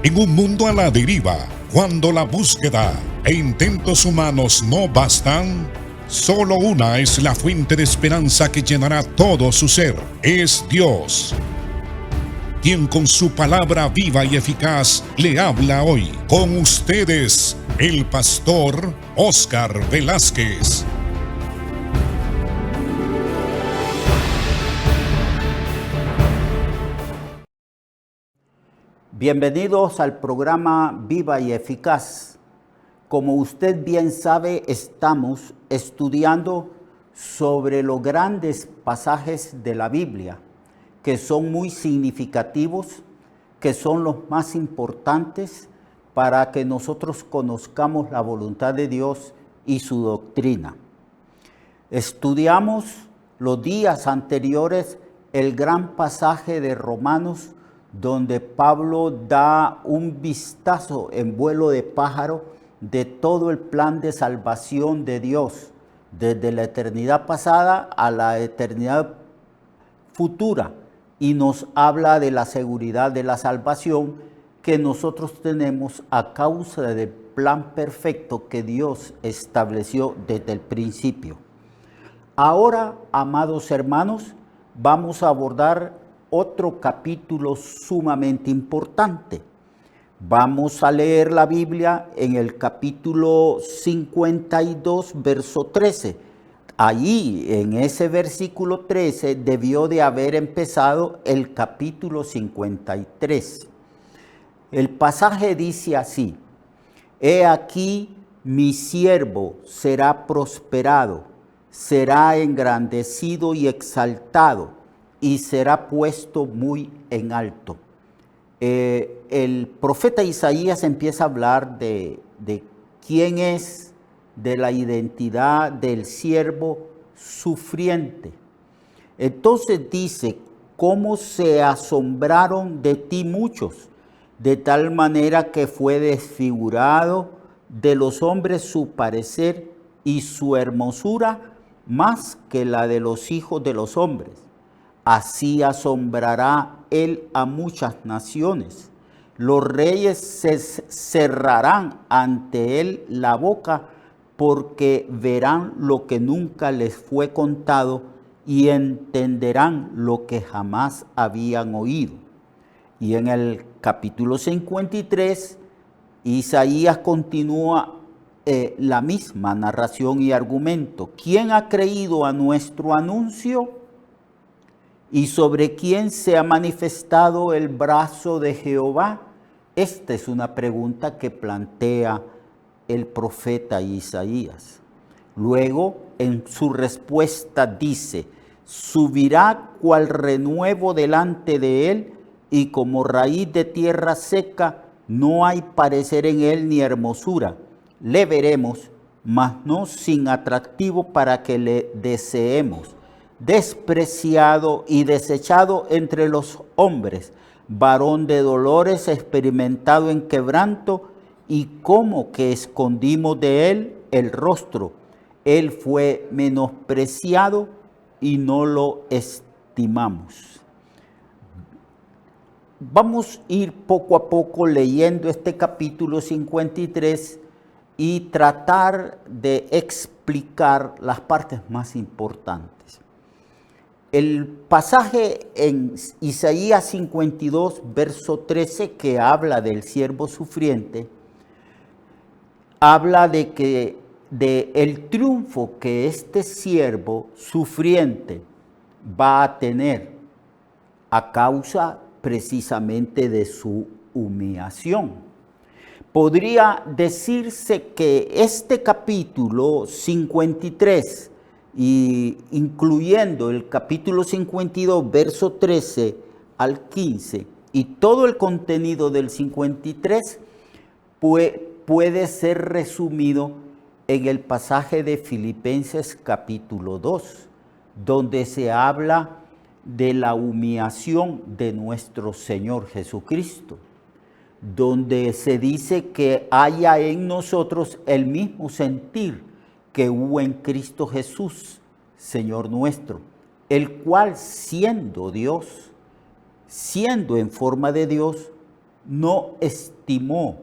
En un mundo a la deriva, cuando la búsqueda e intentos humanos no bastan, solo una es la fuente de esperanza que llenará todo su ser. Es Dios, quien con su palabra viva y eficaz le habla hoy. Con ustedes, el pastor Óscar Velázquez. Bienvenidos al programa Viva y Eficaz. Como usted bien sabe, estamos estudiando sobre los grandes pasajes de la Biblia, que son muy significativos, que son los más importantes para que nosotros conozcamos la voluntad de Dios y su doctrina. Estudiamos los días anteriores el gran pasaje de Romanos, donde Pablo da un vistazo en vuelo de pájaro de todo el plan de salvación de Dios, desde la eternidad pasada a la eternidad futura, y nos habla de la seguridad de la salvación que nosotros tenemos a causa del plan perfecto que Dios estableció desde el principio. Ahora, amados hermanos, vamos a abordar otro capítulo sumamente importante. Vamos a leer la Biblia en el capítulo 52, verso 13. Allí, en ese versículo 13, debió de haber empezado el capítulo 53. El pasaje dice así: He aquí, mi siervo será prosperado, será engrandecido y exaltado, y será puesto muy en alto. El profeta Isaías empieza a hablar de quién es, de la identidad del siervo sufriente. Entonces dice: cómo se asombraron de ti muchos, de tal manera que fue desfigurado de los hombres su parecer y su hermosura más que la de los hijos de los hombres. Así asombrará él a muchas naciones. Los reyes se cerrarán ante él la boca, porque verán lo que nunca les fue contado y entenderán lo que jamás habían oído. Y en el capítulo 53, Isaías continúa la misma narración y argumento. ¿Quién ha creído a nuestro anuncio? ¿Y sobre quién se ha manifestado el brazo de Jehová? Esta es una pregunta que plantea el profeta Isaías. Luego, en su respuesta dice: subirá cual renuevo delante de él, y como raíz de tierra seca, no hay parecer en él ni hermosura. Le veremos, mas no sin atractivo para que le deseemos. Despreciado y desechado entre los hombres, varón de dolores, experimentado en quebranto, y como que escondimos de él el rostro. Él fue menospreciado y no lo estimamos. Vamos a ir poco a poco leyendo este capítulo 53 y tratar de explicar las partes más importantes. El pasaje en Isaías 52, verso 13, que habla del siervo sufriente, habla de el triunfo que este siervo sufriente va a tener a causa precisamente de su humillación. Podría decirse que este capítulo 53, y incluyendo el capítulo 52, verso 13 al 15, y todo el contenido del 53, puede ser resumido en el pasaje de Filipenses capítulo 2, donde se habla de la humillación de nuestro Señor Jesucristo, donde se dice que haya en nosotros el mismo sentir que hubo en Cristo Jesús, Señor nuestro, el cual siendo Dios, siendo en forma de Dios, no estimó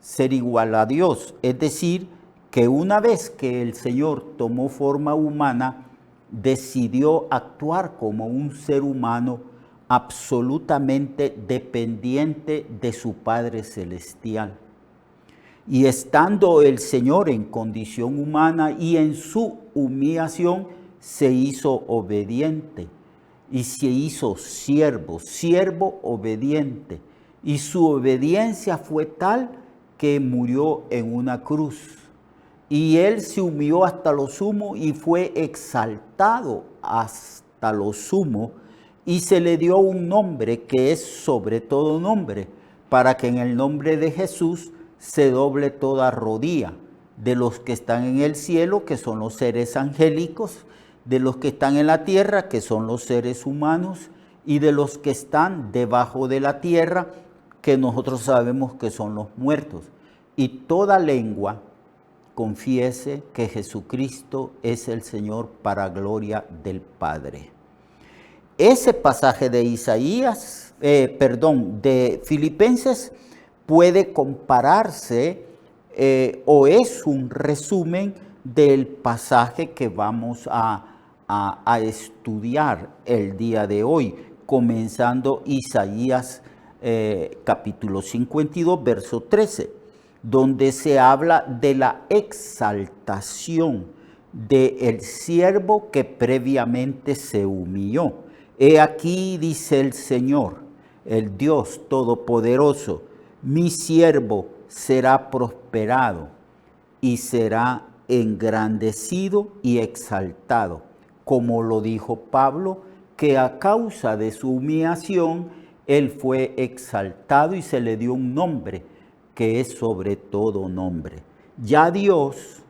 ser igual a Dios. Es decir, que una vez que el Señor tomó forma humana, decidió actuar como un ser humano absolutamente dependiente de su Padre Celestial. Y estando el Señor en condición humana y en su humillación, se hizo obediente y se hizo siervo, siervo obediente. Y su obediencia fue tal que murió en una cruz. Y él se humilló hasta lo sumo y fue exaltado hasta lo sumo, y se le dio un nombre que es sobre todo nombre, para que en el nombre de Jesús se doble toda rodilla, de los que están en el cielo, que son los seres angélicos, de los que están en la tierra, que son los seres humanos, y de los que están debajo de la tierra, que nosotros sabemos que son los muertos. Y toda lengua confiese que Jesucristo es el Señor, para gloria del Padre. Ese pasaje de de Filipenses puede compararse o es un resumen del pasaje que vamos a estudiar el día de hoy, comenzando Isaías capítulo 52, verso 13. Donde se habla de la exaltación del siervo que previamente se humilló. He aquí, dice el Señor, el Dios Todopoderoso, mi siervo será prosperado y será engrandecido y exaltado, como lo dijo Pablo, que a causa de su humillación, él fue exaltado y se le dio un nombre que es sobre todo nombre. Ya Dios,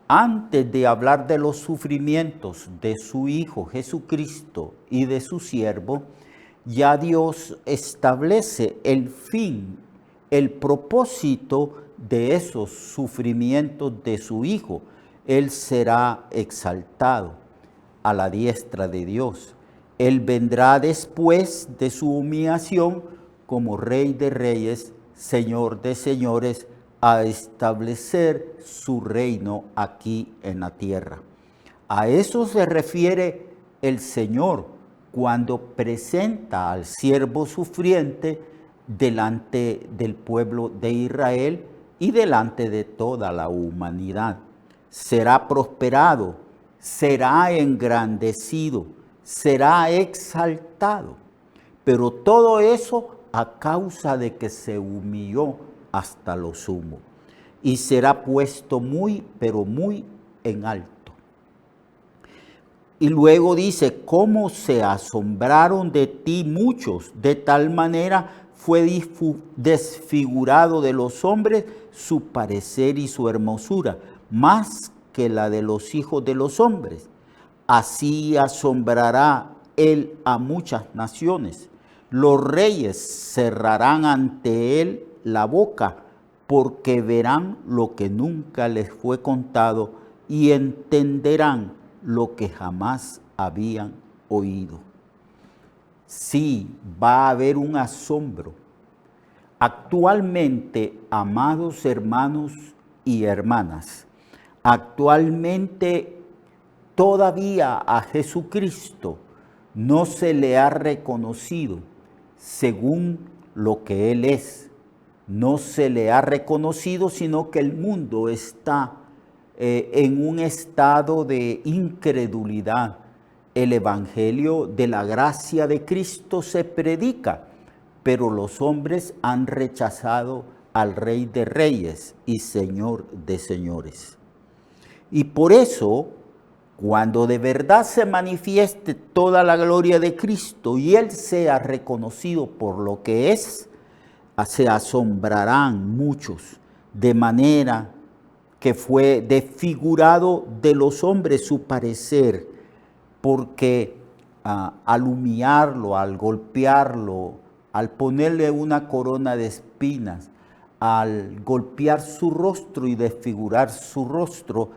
antes de hablar de los sufrimientos de su Hijo Jesucristo y de su siervo, ya Dios establece el fin, el propósito de esos sufrimientos de su Hijo. Él será exaltado a la diestra de Dios. Él vendrá después de su humillación como Rey de Reyes, Señor de señores, a establecer su reino aquí en la tierra. A eso se refiere el Señor cuando presenta al siervo sufriente delante del pueblo de Israel y delante de toda la humanidad. Será prosperado, será engrandecido, será exaltado, pero todo eso a causa de que se humilló hasta lo sumo, y será puesto muy, pero muy en alto. Y luego dice, cómo se asombraron de ti muchos, de tal manera fue desfigurado de los hombres su parecer y su hermosura, más que la de los hijos de los hombres. Así asombrará él a muchas naciones. Los reyes cerrarán ante él la boca, porque verán lo que nunca les fue contado y entenderán lo que jamás habían oído. Sí, va a haber un asombro. Actualmente, amados hermanos y hermanas, actualmente todavía a Jesucristo no se le ha reconocido según lo que Él es. No se le ha reconocido, sino que el mundo está en un estado de incredulidad. El evangelio de la gracia de Cristo se predica, pero los hombres han rechazado al Rey de Reyes y Señor de Señores. Y por eso, cuando de verdad se manifieste toda la gloria de Cristo y Él sea reconocido por lo que es, se asombrarán muchos, de manera que fue desfigurado de los hombres su parecer, porque al humillarlo, al golpearlo, al ponerle una corona de espinas, al golpear su rostro y desfigurar su rostro,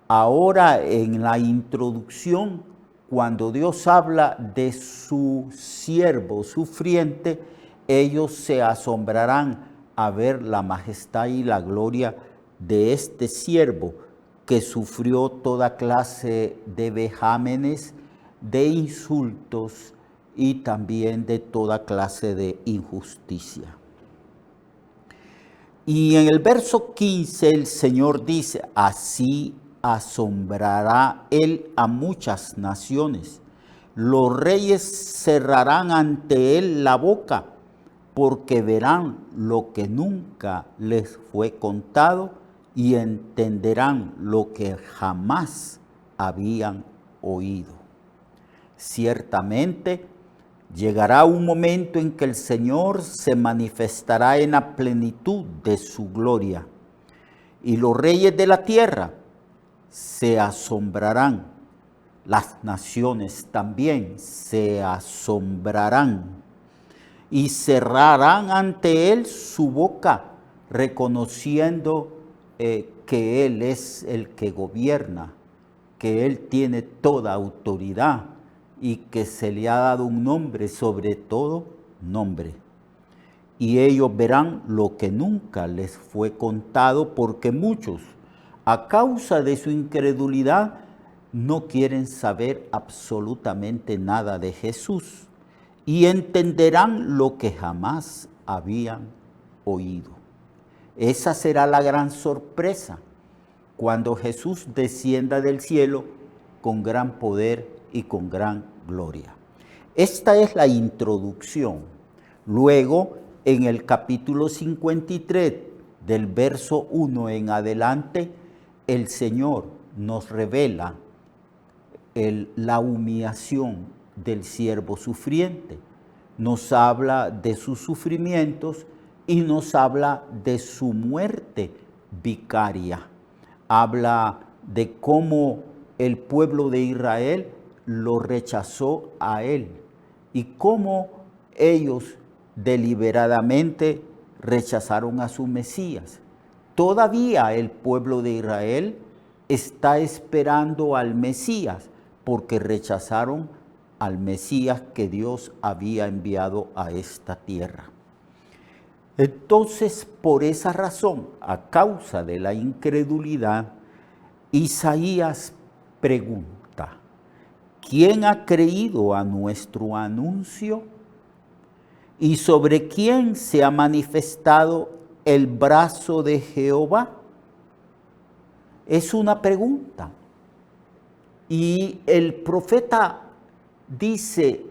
ahora en la introducción, cuando Dios habla de su siervo sufriente, Ellos se asombrarán a ver la majestad y la gloria de este siervo que sufrió toda clase de vejámenes, de insultos y también de toda clase de injusticia. Y en el verso 15 el Señor dice, así asombrará él a muchas naciones. Los reyes cerrarán ante él la boca, porque verán lo que nunca les fue contado y entenderán lo que jamás habían oído. Ciertamente, llegará un momento en que el Señor se manifestará en la plenitud de su gloria, y los reyes de la tierra se asombrarán. Las naciones también se asombrarán y cerrarán ante él su boca, reconociendo que él es el que gobierna, que él tiene toda autoridad y que se le ha dado un nombre sobre todo nombre. Y ellos verán lo que nunca les fue contado, porque muchos, a causa de su incredulidad, no quieren saber absolutamente nada de Jesús y entenderán lo que jamás habían oído. Esa será la gran sorpresa cuando Jesús descienda del cielo con gran poder y con gran gloria. Esta es la introducción. Luego, en el capítulo 53, del verso 1 en adelante, el Señor nos revela la humillación del siervo sufriente. Nos habla de sus sufrimientos y nos habla de su muerte vicaria. Habla de cómo el pueblo de Israel lo rechazó a él y cómo ellos deliberadamente rechazaron a su Mesías. Todavía el pueblo de Israel está esperando al Mesías porque rechazaron al Mesías que Dios había enviado a esta tierra. Entonces, por esa razón, a causa de la incredulidad, Isaías pregunta, ¿quién ha creído a nuestro anuncio? ¿Y sobre quién se ha manifestado el brazo de Jehová? Es una pregunta. Y el profeta dice,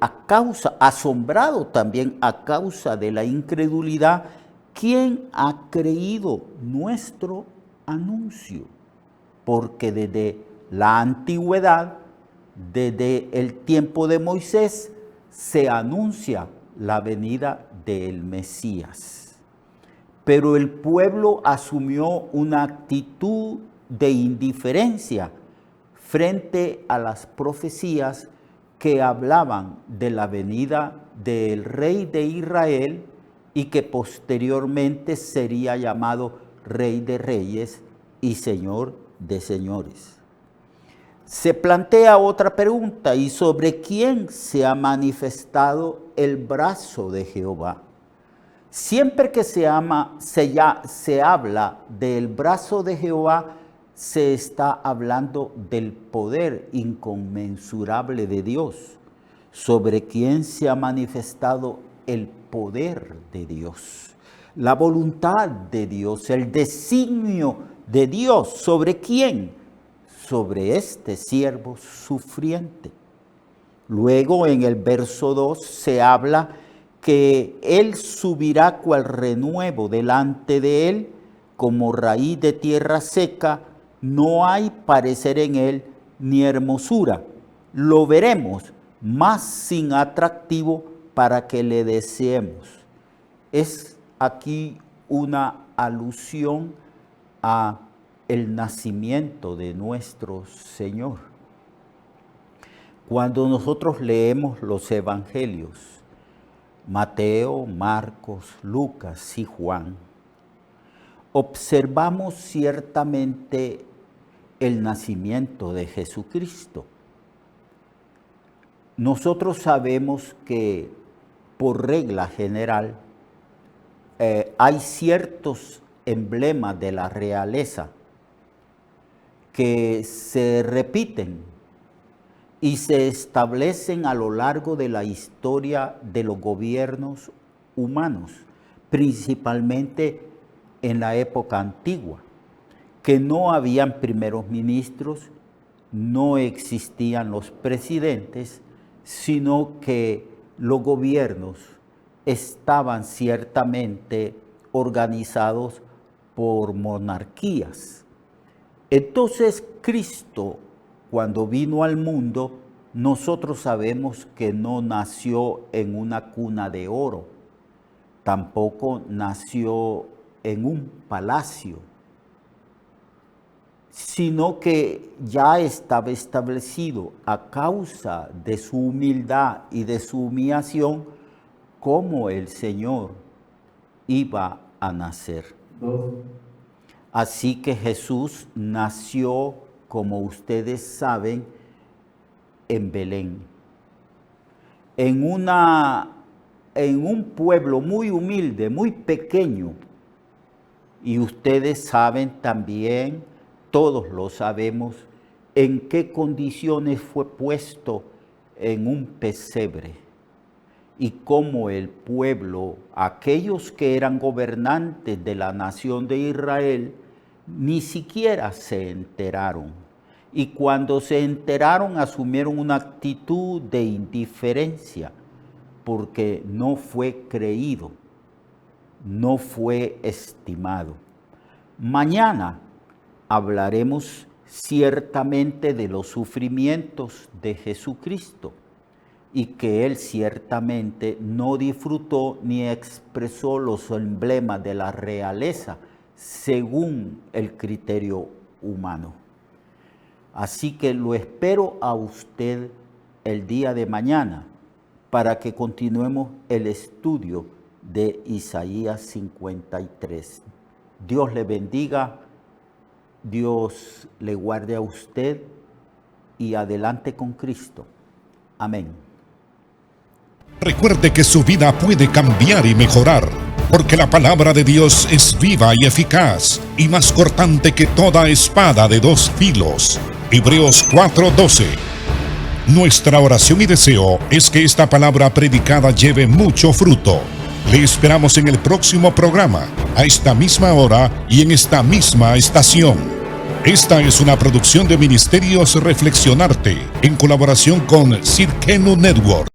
asombrado también a causa de la incredulidad, ¿quién ha creído nuestro anuncio? Porque desde la antigüedad, desde el tiempo de Moisés, se anuncia la venida del Mesías. Pero el pueblo asumió una actitud de indiferencia frente a las profecías que hablaban de la venida del rey de Israel y que posteriormente sería llamado Rey de Reyes y Señor de Señores. Se plantea otra pregunta, ¿y sobre quién se ha manifestado el brazo de Jehová? Siempre que se habla del brazo de Jehová, se está hablando del poder inconmensurable de Dios, sobre quien se ha manifestado el poder de Dios, la voluntad de Dios, el designio de Dios. ¿Sobre quién? Sobre este siervo sufriente. Luego en el verso 2 se habla que él subirá cual renuevo delante de él, como raíz de tierra seca. No hay parecer en él ni hermosura. Lo veremos, mas sin atractivo para que le deseemos. Es aquí una alusión a el nacimiento de nuestro Señor. Cuando nosotros leemos los evangelios, Mateo, Marcos, Lucas y Juan, observamos ciertamente el nacimiento de Jesucristo. Nosotros sabemos que por regla general, hay ciertos emblemas de la realeza que se repiten y se establecen a lo largo de la historia de los gobiernos humanos, principalmente en la época antigua, que no habían primeros ministros, no existían los presidentes, sino que los gobiernos estaban ciertamente organizados por monarquías. Entonces Cristo, cuando vino al mundo, nosotros sabemos que no nació en una cuna de oro, tampoco nació en un palacio, sino que ya estaba establecido a causa de su humildad y de su humillación cómo el Señor iba a nacer. Así que Jesús nació, como ustedes saben, en Belén, en un pueblo muy humilde, muy pequeño. Y ustedes saben también, todos lo sabemos, en qué condiciones fue puesto en un pesebre. Y cómo el pueblo, aquellos que eran gobernantes de la nación de Israel, ni siquiera se enteraron. Y cuando se enteraron, asumieron una actitud de indiferencia, porque no fue creído, no fue estimado. Mañana hablaremos ciertamente de los sufrimientos de Jesucristo y que Él ciertamente no disfrutó ni expresó los emblemas de la realeza según el criterio humano. Así que lo espero a usted el día de mañana para que continuemos el estudio de Isaías 53. Dios le bendiga, Dios le guarde a usted y adelante con Cristo. Amén. Recuerde que su vida puede cambiar y mejorar, porque la palabra de Dios es viva y eficaz, y más cortante que toda espada de dos filos. Hebreos 4:12. Nuestra oración y deseo es que esta palabra predicada lleve mucho fruto. Le esperamos en el próximo programa, a esta misma hora y en esta misma estación. Esta es una producción de Ministerios Reflexionarte, en colaboración con Cirkenu Network.